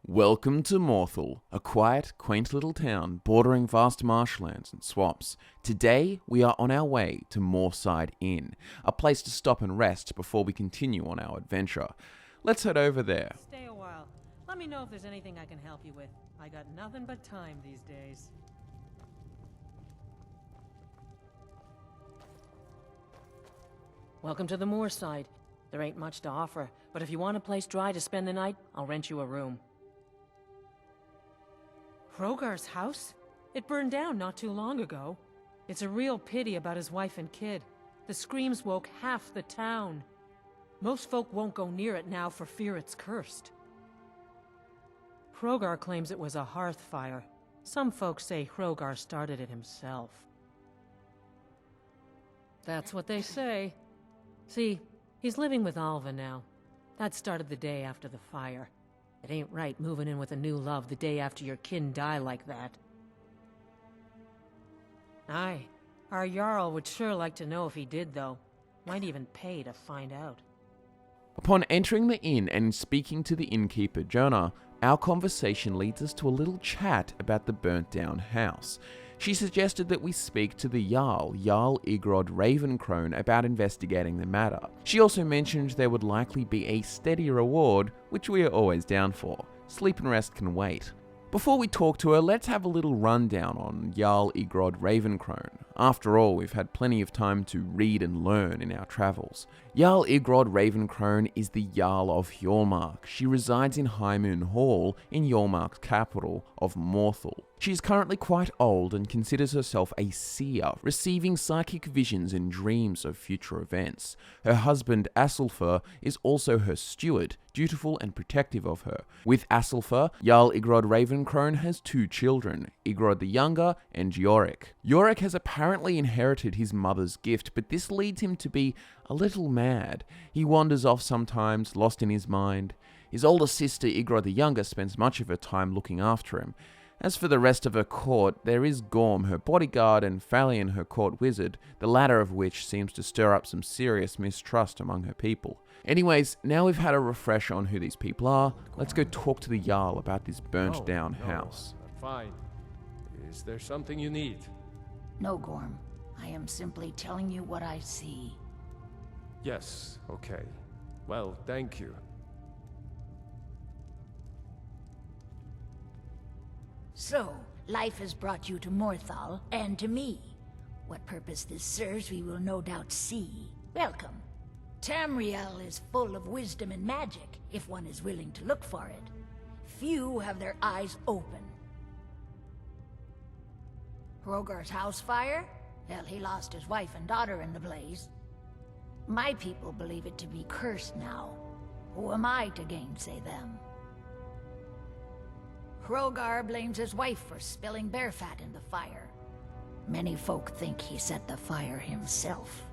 Welcome to Morthal, a quiet, quaint little town bordering vast marshlands and swamps. Today, we are on our way to Moorside Inn, a place to stop and rest before we continue on our adventure. Let's head over there. Stay a while. Let me know if there's anything I can help you with. I got nothing but time these days. Welcome to the Moorside. There ain't much to offer, but if you want a place dry to spend the night, I'll rent you a room. Hrogar's house? It burned down not too long ago. It's a real pity about his wife and kid. The screams woke half the town. Most folk won't go near it now for fear it's cursed. Hrogar claims it was a hearth fire. Some folks say Hrogar started it himself. That's what they say. See, he's living with Alva now. That started the day after the fire. It ain't right moving in with a new love the day after your kin die like that. Aye, our Jarl would sure like to know if he did, though. Might even pay to find out. Upon entering the inn and speaking to the innkeeper, Jonah, our conversation leads us to a little chat about the burnt-down house. She suggested that we speak to the Jarl Igrod Crone, about investigating the matter. She also mentioned there would likely be a steady reward, which we are always down for. Sleep and rest can wait. Before we talk to her, let's have a little rundown on Jarl Igrod Crone. After all, we've had plenty of time to read and learn in our travels. Jarl Igrod Crone is the Jarl of Hjormark. She resides in High Moon Hall in Hjormark's capital of Morthal. She is currently quite old and considers herself a seer, receiving psychic visions and dreams of future events. Her husband, Asilfur, is also her steward, dutiful and protective of her. With Asilfur, Jarl Igrod Crone has two children, Igrod the Younger and Yorick. Yorick has apparently inherited his mother's gift, but this leads him to be a little mad. He wanders off sometimes, lost in his mind. His older sister, Igrod the Younger, spends much of her time looking after him. As for the rest of her court, there is Gorm, her bodyguard, and Valen, her court wizard, the latter of which seems to stir up some serious mistrust among her people. Anyways, now we've had a refresh on who these people are, let's go talk to the Jarl about this burnt-down house. Fine. Is there something you need? No, Gorm. I am simply telling you what I see. Yes, okay. Well, thank you. So, life has brought you to Morthal, and to me. What purpose this serves we will no doubt see. Welcome. Tamriel is full of wisdom and magic, if one is willing to look for it. Few have their eyes open. Hrogar's house fire? Hell, he lost his wife and daughter in the blaze. My people believe it to be cursed now. Who am I to gainsay them? Hrogar blames his wife for spilling bear fat in the fire. Many folk think he set the fire himself.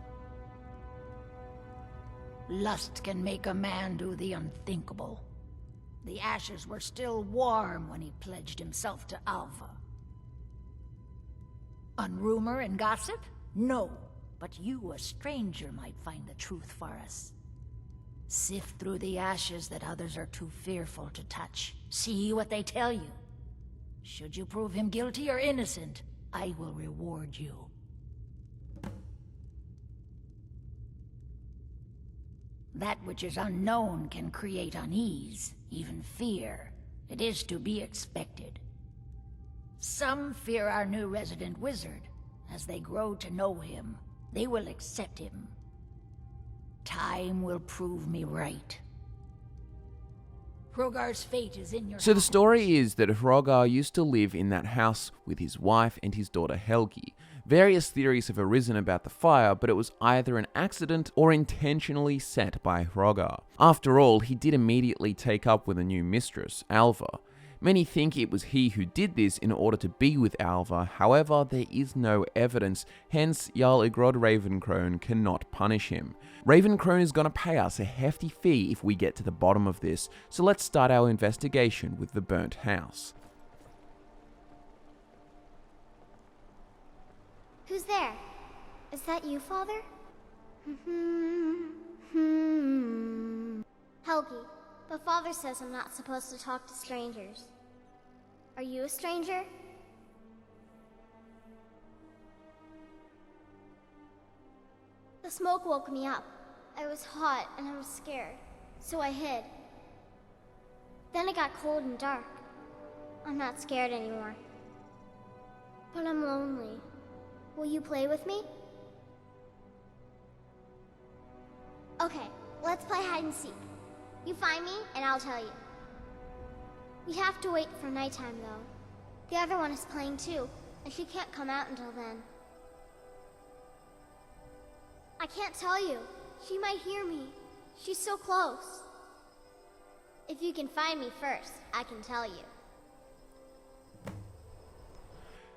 Lust can make a man do the unthinkable. The ashes were still warm when he pledged himself to Alva. On rumor and gossip? No, but you, a stranger, might find the truth for us. Sift through the ashes that others are too fearful to touch. See what they tell you. Should you prove him guilty or innocent, I will reward you. That which is unknown can create unease, even fear. It is to be expected. Some fear our new resident wizard. As they grow to know him, they will accept him. Time will prove me right. Hrogar's fate is in your So the hands. story is that Hrogar used to live in that house with his wife and his daughter Helgi. Various theories have arisen about the fire, but it was either an accident or intentionally set by Hrogar. After all, he did immediately take up with a new mistress, Alva. Many think it was he who did this in order to be with Alva, however, there is no evidence, hence Jarl Igrod Crone cannot punish him. Crone is gonna pay us a hefty fee if we get to the bottom of this, so let's start our investigation with the burnt house. Who's there? Is that you, Father? Helgi, but Father says I'm not supposed to talk to strangers. Are you a stranger? The smoke woke me up. I was hot and I was scared, so I hid. Then it got cold and dark. I'm not scared anymore. But I'm lonely. Will you play with me? Okay, let's play hide and seek. You find me, and I'll tell you. We have to wait for nighttime, though. The other one is playing too, and she can't come out until then. I can't tell you. She might hear me. She's so close. If you can find me first, I can tell you.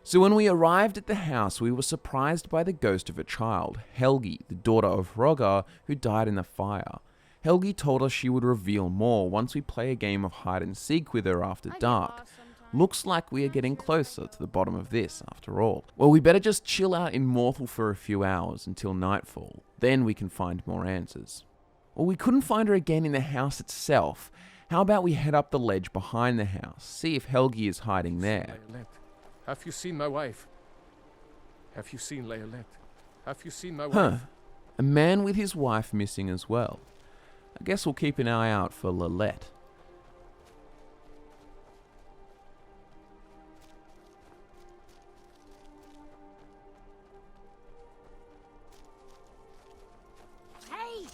So when we arrived at the house, we were surprised by the ghost of a child, Helgi, the daughter of Hrogar, who died in the fire. Helgi told us she would reveal more once we play a game of hide and seek with her after dark. Looks like we are getting closer to the bottom of this, after all. Well, we better just chill out in Morthal for a few hours until nightfall. Then we can find more answers. Well, we couldn't find her again in the house itself. How about we head up the ledge behind the house, see if Helgi is hiding there. Leolette, have you seen my wife? Have you seen Leolette? Have you seen my wife? A man with his wife missing as well. I guess we'll keep an eye out for Leolette. Hey!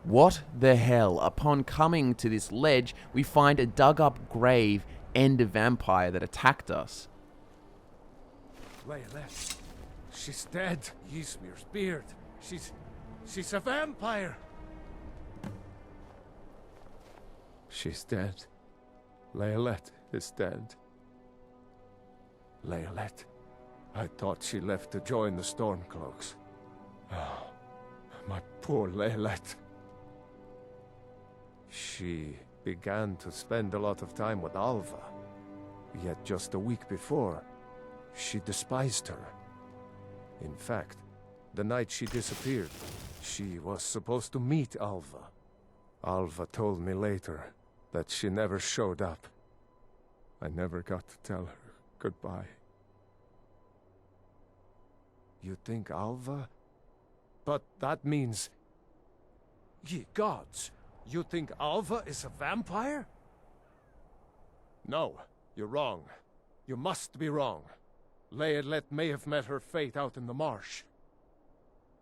What the hell? Upon coming to this ledge, we find a dug-up grave and a vampire that attacked us. Leolette. She's dead. Ysmir's beard. She's a vampire. She's dead. Leolette is dead. Leolette. I thought she left to join the Stormcloaks. Oh, my poor Leolette. She began to spend a lot of time with Alva. Yet just a week before, she despised her. In fact, the night she disappeared, she was supposed to meet Alva. Alva told me later that she never showed up. I never got to tell her goodbye. You think Alva? But that means... Ye gods! You think Alva is a vampire? No, you're wrong. You must be wrong. Leolette may have met her fate out in the marsh.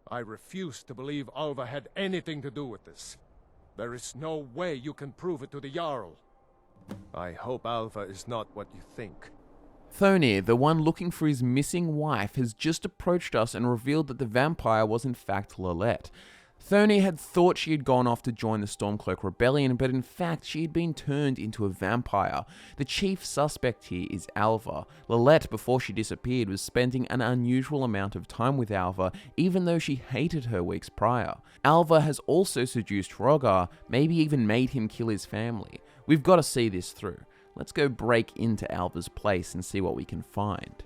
I refuse to believe Alva had anything to do with this. There is no way you can prove it to the Jarl. I hope Alva is not what you think. Thonir, the one looking for his missing wife, has just approached us and revealed that the vampire was in fact Leolette. Thonir had thought she had gone off to join the Stormcloak Rebellion, but in fact she had been turned into a vampire. The chief suspect here is Alva. Leolette, before she disappeared, was spending an unusual amount of time with Alva, even though she hated her weeks prior. Alva has also seduced Hrogar, maybe even made him kill his family. We've got to see this through. Let's go break into Alva's place and see what we can find.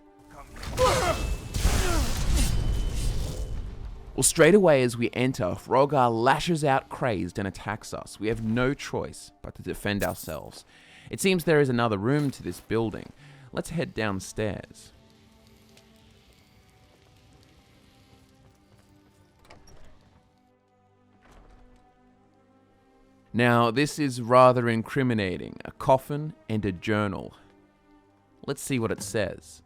Well, straight away as we enter, Hrogar lashes out crazed and attacks us. We have no choice but to defend ourselves. It seems there is another room to this building. Let's head downstairs. Now, this is rather incriminating. A coffin and a journal. Let's see what it says.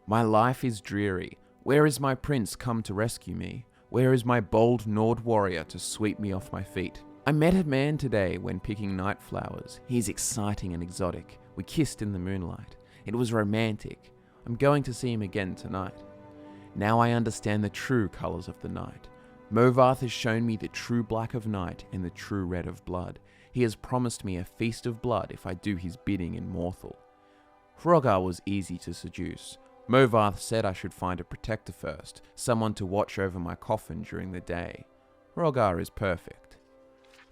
My life is dreary. Where is my prince come to rescue me? Where is my bold Nord warrior to sweep me off my feet? I met a man today when picking night flowers. He's exciting and exotic. We kissed in the moonlight. It was romantic. I'm going to see him again tonight. Now I understand the true colours of the night. Movarth has shown me the true black of night and the true red of blood. He has promised me a feast of blood if I do his bidding in Morthal. Hrogar was easy to seduce. Movarth said I should find a protector first, someone to watch over my coffin during the day. Hrogar is perfect.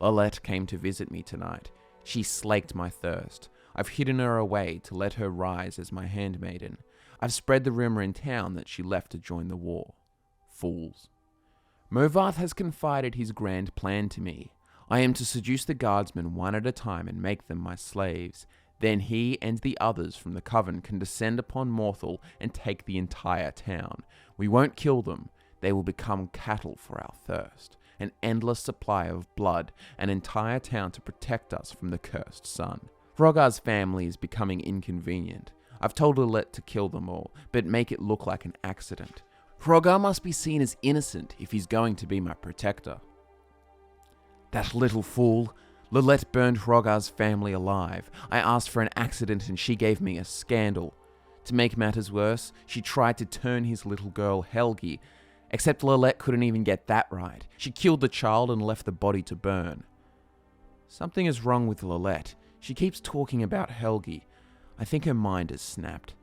Leolette came to visit me tonight. She slaked my thirst. I've hidden her away to let her rise as my handmaiden. I've spread the rumor in town that she left to join the war. Fools. Movarth has confided his grand plan to me. I am to seduce the guardsmen one at a time and make them my slaves. Then he and the others from the Coven can descend upon Morthal and take the entire town. We won't kill them. They will become cattle for our thirst. An endless supply of blood, an entire town to protect us from the cursed sun. Hrogar's family is becoming inconvenient. I've told Lilette to kill them all, but make it look like an accident. Hrogar must be seen as innocent if he's going to be my protector. That little fool. Lilette burned Hrogar's family alive. I asked for an accident and she gave me a scandal. To make matters worse, she tried to turn his little girl Helgi, except Lilette couldn't even get that right. She killed the child and left the body to burn. Something is wrong with Lilette. She keeps talking about Helgi. I think her mind has snapped.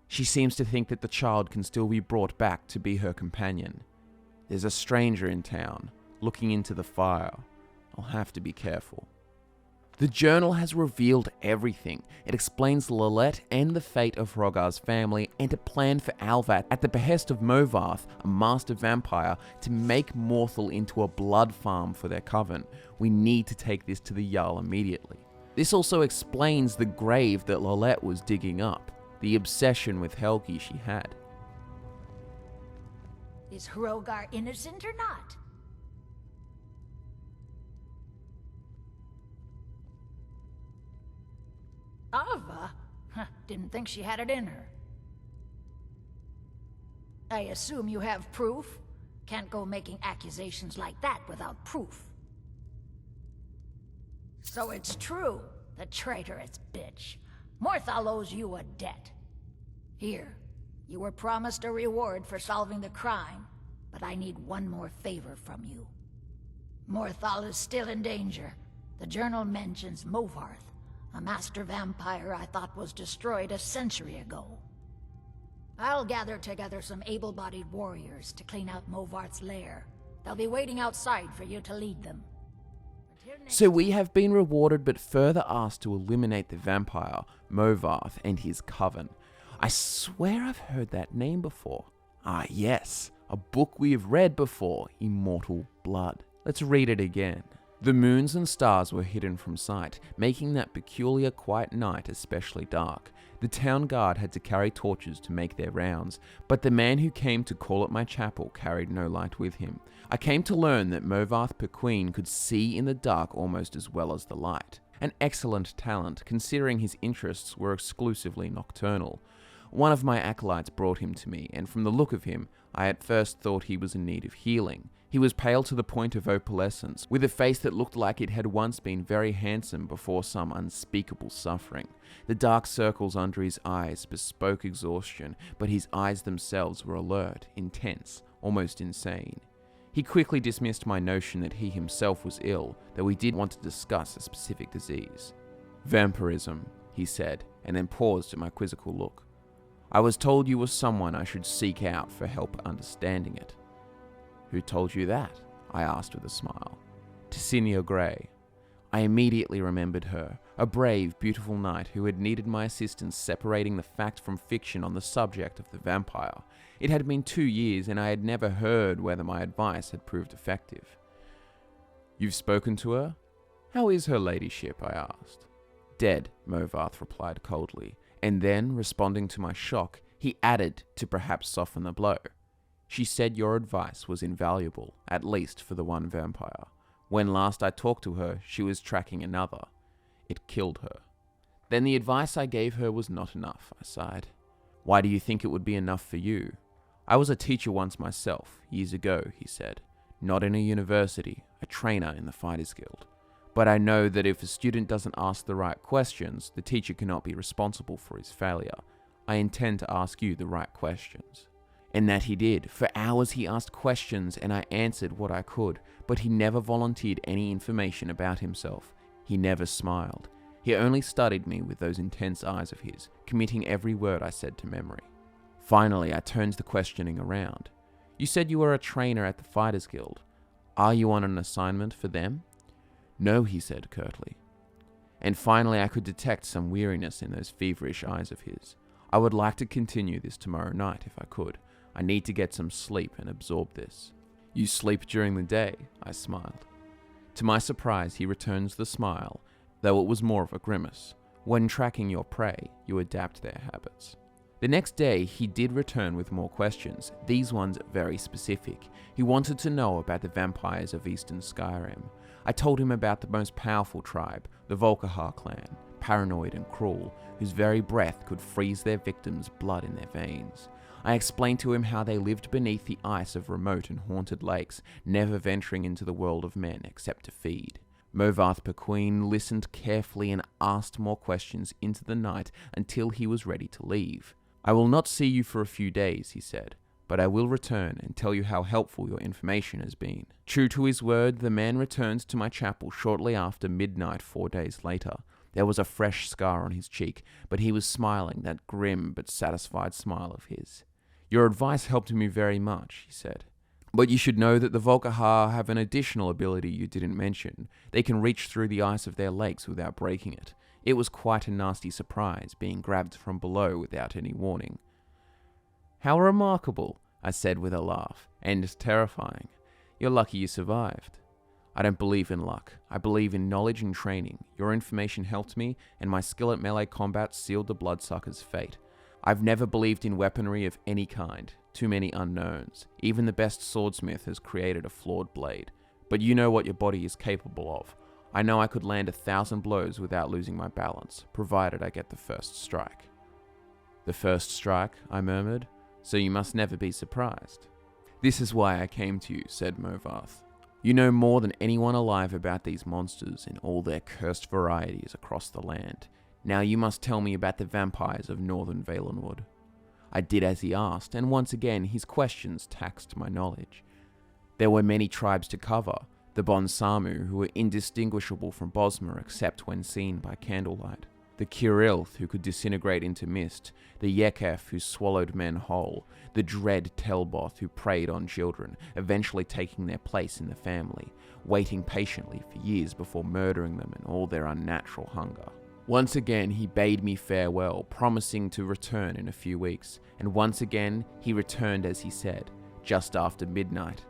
She seems to think that the child can still be brought back to be her companion. There's a stranger in town, looking into the fire. I'll have to be careful. The journal has revealed everything. It explains Lilette and the fate of Hrogar's family and a plan for Alvat at the behest of Movarth, a master vampire, to make Morthal into a blood farm for their coven. We need to take this to the Jarl immediately. This also explains the grave that Lilette was digging up, the obsession with Helgi she had. Is Hrogar innocent or not? Ava? Didn't think she had it in her. I assume you have proof? Can't go making accusations like that without proof. So it's true, the traitorous bitch. Morthal owes you a debt. Here, you were promised a reward for solving the crime, but I need one more favor from you. Morthal is still in danger. The journal mentions Movarth, a master vampire I thought was destroyed a century ago. I'll gather together some able-bodied warriors to clean out Movarth's lair. They'll be waiting outside for you to lead them. So we have been rewarded but further asked to eliminate the vampire, Movarth, and his coven. I swear I've heard that name before. Ah yes, a book we have read before, Immortal Blood. Let's read it again. The moons and stars were hidden from sight, making that peculiar quiet night especially dark. The town guard had to carry torches to make their rounds, but the man who came to call at my chapel carried no light with him. I came to learn that Movarth Pequeen could see in the dark almost as well as the light. An excellent talent, considering his interests were exclusively nocturnal. One of my acolytes brought him to me, and from the look of him, I at first thought he was in need of healing. He was pale to the point of opalescence, with a face that looked like it had once been very handsome before some unspeakable suffering. The dark circles under his eyes bespoke exhaustion, but his eyes themselves were alert, intense, almost insane. He quickly dismissed my notion that he himself was ill, though he did want to discuss a specific disease. Vampirism, he said, and then paused at my quizzical look. I was told you were someone I should seek out for help understanding it. Who told you that? I asked with a smile. Ticinia Grey. I immediately remembered her, a brave, beautiful knight who had needed my assistance separating the fact from fiction on the subject of the vampire. It had been 2 years, and I had never heard whether my advice had proved effective. You've spoken to her? How is her ladyship? I asked. Dead, Movarth replied coldly, and then, responding to my shock, he added to perhaps soften the blow. She said your advice was invaluable, at least for the one vampire. When last I talked to her, she was tracking another. It killed her. Then the advice I gave her was not enough, I sighed. Why do you think it would be enough for you? I was a teacher once myself, years ago, he said. Not in a university, a trainer in the Fighters Guild. But I know that if a student doesn't ask the right questions, the teacher cannot be responsible for his failure. I intend to ask you the right questions. And that he did. For hours he asked questions and I answered what I could, but he never volunteered any information about himself. He never smiled. He only studied me with those intense eyes of his, committing every word I said to memory. Finally, I turned the questioning around. You said you were a trainer at the Fighters Guild. Are you on an assignment for them? No, he said curtly. And finally I could detect some weariness in those feverish eyes of his. I would like to continue this tomorrow night if I could. I need to get some sleep and absorb this. You sleep during the day, I smiled. To my surprise, he returns the smile, though it was more of a grimace. When tracking your prey, you adapt their habits. The next day, he did return with more questions, these ones very specific. He wanted to know about the vampires of Eastern Skyrim. I told him about the most powerful tribe, the Volkihar clan, paranoid and cruel, whose very breath could freeze their victims' blood in their veins. I explained to him how they lived beneath the ice of remote and haunted lakes, never venturing into the world of men except to feed. Movarth Pequeen listened carefully and asked more questions into the night until he was ready to leave. I will not see you for a few days, he said, but I will return and tell you how helpful your information has been. True to his word, the man returned to my chapel shortly after midnight 4 days later. There was a fresh scar on his cheek, but he was smiling, that grim but satisfied smile of his. Your advice helped me very much, he said. But you should know that the Volkihar have an additional ability you didn't mention. They can reach through the ice of their lakes without breaking it. It was quite a nasty surprise, being grabbed from below without any warning. How remarkable, I said with a laugh, and terrifying. You're lucky you survived. I don't believe in luck. I believe in knowledge and training. Your information helped me, and my skill at melee combat sealed the bloodsucker's fate. I've never believed in weaponry of any kind. Too many unknowns. Even the best swordsmith has created a flawed blade. But you know what your body is capable of. I know I could land 1,000 blows without losing my balance, provided I get the first strike. The first strike, I murmured, so you must never be surprised. This is why I came to you, said Movarth. You know more than anyone alive about these monsters in all their cursed varieties across the land. Now you must tell me about the vampires of northern Valenwood. I did as he asked, and once again his questions taxed my knowledge. There were many tribes to cover, the Bonsamu, who were indistinguishable from Bosmer except when seen by candlelight, the Kirilth, who could disintegrate into mist, the Yekef, who swallowed men whole, the dread Telboth, who preyed on children, eventually taking their place in the family, waiting patiently for years before murdering them in all their unnatural hunger. Once again he bade me farewell, promising to return in a few weeks, and once again he returned as he said, just after midnight.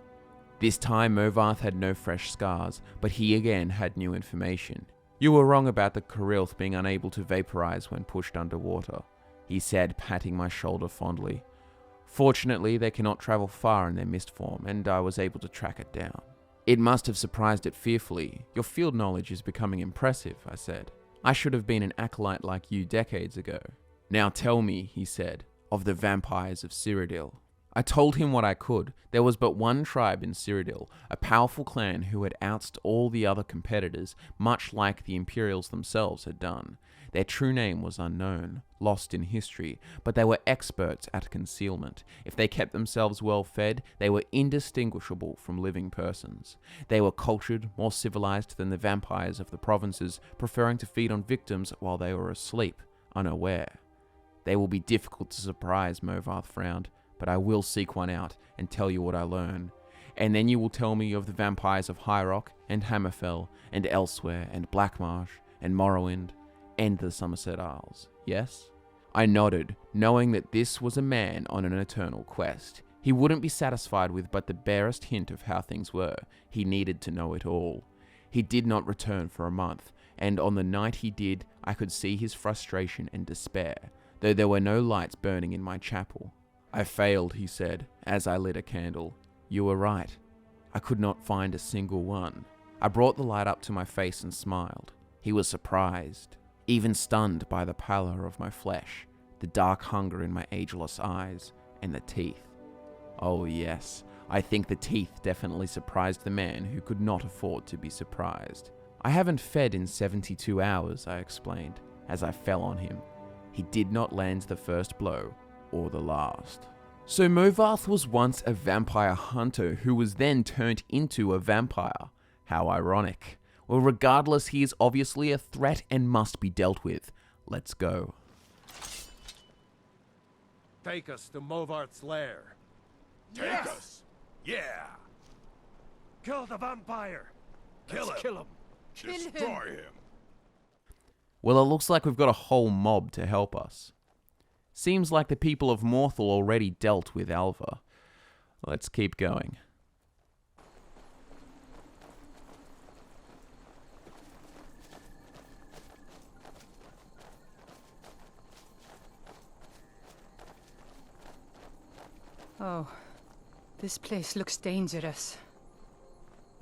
This time Movarth had no fresh scars, but he again had new information. You were wrong about the Kirilth being unable to vaporize when pushed underwater, he said, patting my shoulder fondly. Fortunately, they cannot travel far in their mist form, and I was able to track it down. It must have surprised it fearfully. Your field knowledge is becoming impressive, I said. I should have been an acolyte like you decades ago. Now tell me, he said, of the vampires of Cyrodiil. I told him what I could. There was but one tribe in Cyrodiil, a powerful clan who had ousted all the other competitors, much like the Imperials themselves had done. Their true name was unknown, lost in history, but they were experts at concealment. If they kept themselves well fed, they were indistinguishable from living persons. They were cultured, more civilized than the vampires of the provinces, preferring to feed on victims while they were asleep, unaware. They will be difficult to surprise, Movarth frowned, but I will seek one out and tell you what I learn. And then you will tell me of the vampires of High Rock and Hammerfell and Elsewhere and Blackmarsh and Morrowind and the Somerset Isles, yes? I nodded, knowing that this was a man on an eternal quest. He wouldn't be satisfied with but the barest hint of how things were. He needed to know it all. He did not return for a month, and on the night he did, I could see his frustration and despair, though there were no lights burning in my chapel. I failed, he said, as I lit a candle. You were right. I could not find a single one. I brought the light up to my face and smiled. He was surprised, even stunned by the pallor of my flesh, the dark hunger in my ageless eyes, and the teeth. Oh yes, I think the teeth definitely surprised the man who could not afford to be surprised. I haven't fed in 72 hours, I explained, as I fell on him. He did not land the first blow, or the last. So Movarth was once a vampire hunter who was then turned into a vampire. How ironic. Well, regardless, he is obviously a threat and must be dealt with. Let's go. Take us to Movarth's lair. Take us? Yeah. Kill the vampire. Kill him. Destroy him. Well, it looks like we've got a whole mob to help us. Seems like the people of Morthal already dealt with Alva. Let's keep going. Oh, this place looks dangerous.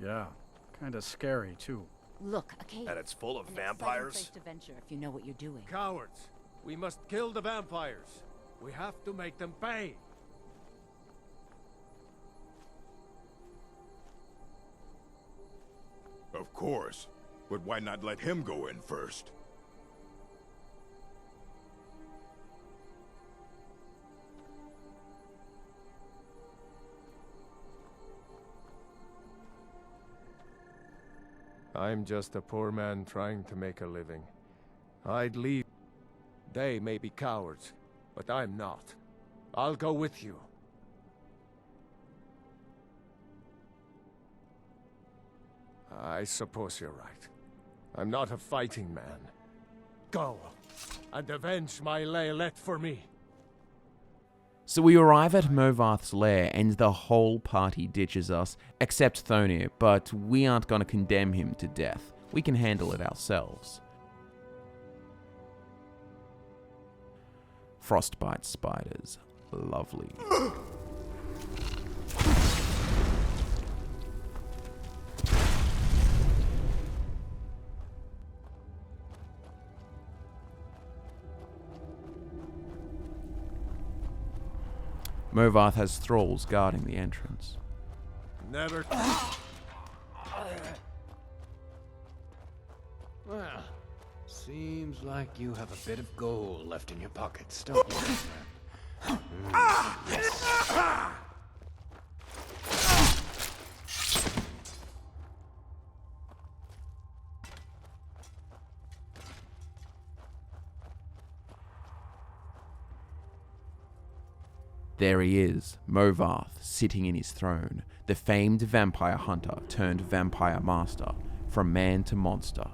Yeah, kinda scary too. Look, a cave. And it's full of An exciting vampires? place to venture if you know what you're doing. Cowards! We must kill the vampires. We have to make them pay. Of course. But why not let him go in first? I'm just a poor man trying to make a living. I'd leave. They may be cowards, but I'm not. I'll go with you. I suppose you're right. I'm not a fighting man. Go, and avenge my Laylet for me. So we arrive at Movarth's lair and the whole party ditches us, except Thonir, but we aren't going to condemn him to death. We can handle it ourselves. Frostbite spiders. Lovely. Movarth has thralls guarding the entrance. Never. Well, seems like you have a bit of gold left in your pockets, don't you? Yes. There he is, Movarth, sitting in his throne, the famed vampire hunter turned vampire master, from man to monster.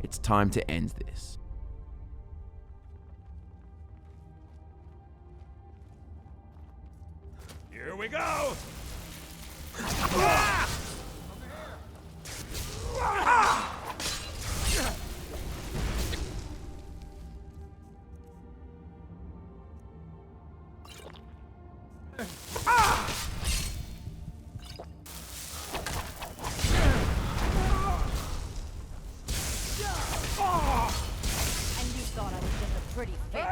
It's time to end this. Here we go! And you thought I was just a pretty face.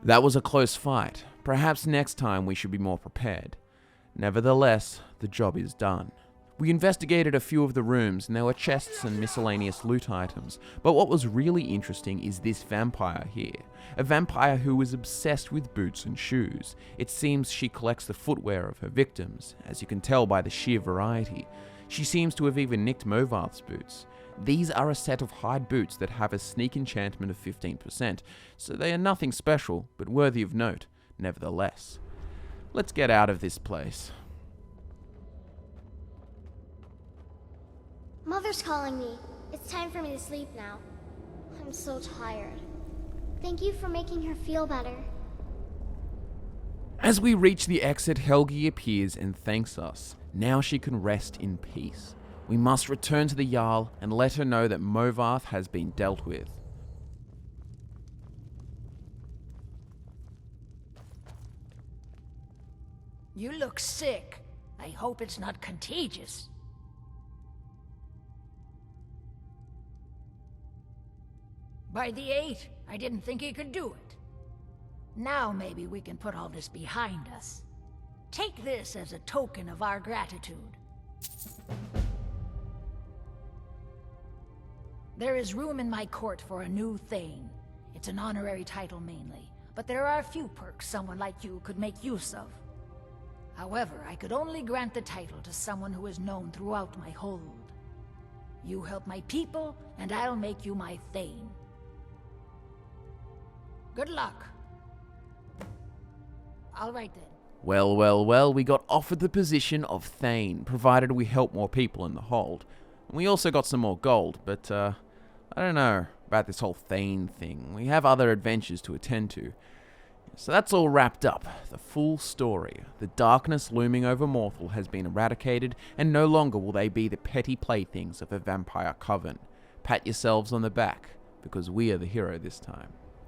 That was a close fight. Perhaps next time we should be more prepared. Nevertheless, the job is done. We investigated a few of the rooms and there were chests and miscellaneous loot items, but what was really interesting is this vampire here. A vampire who is obsessed with boots and shoes. It seems she collects the footwear of her victims, as you can tell by the sheer variety. She seems to have even nicked Movarth's boots. These are a set of hide boots that have a sneak enchantment of 15%, so they are nothing special, but worthy of note, nevertheless. Let's get out of this place. Mother's calling me. It's time for me to sleep now. I'm so tired. Thank you for making her feel better. As we reach the exit, Helgi appears and thanks us. Now she can rest in peace. We must return to the Jarl and let her know that Movarth has been dealt with. You look sick. I hope it's not contagious. By the 8, I didn't think he could do it. Now maybe we can put all this behind us. Take this as a token of our gratitude. There is room in my court for a new Thane. It's an honorary title mainly, but there are a few perks someone like you could make use of. However, I could only grant the title to someone who is known throughout my hold. You help my people, and I'll make you my Thane. Good luck. All right then. Well, we got offered the position of Thane, provided we help more people in the hold. We also got some more gold, but I don't know about this whole Thane thing. We have other adventures to attend to. So that's all wrapped up. The full story. The darkness looming over Morthal has been eradicated, and no longer will they be the petty playthings of a vampire coven. Pat yourselves on the back, because we are the hero this time.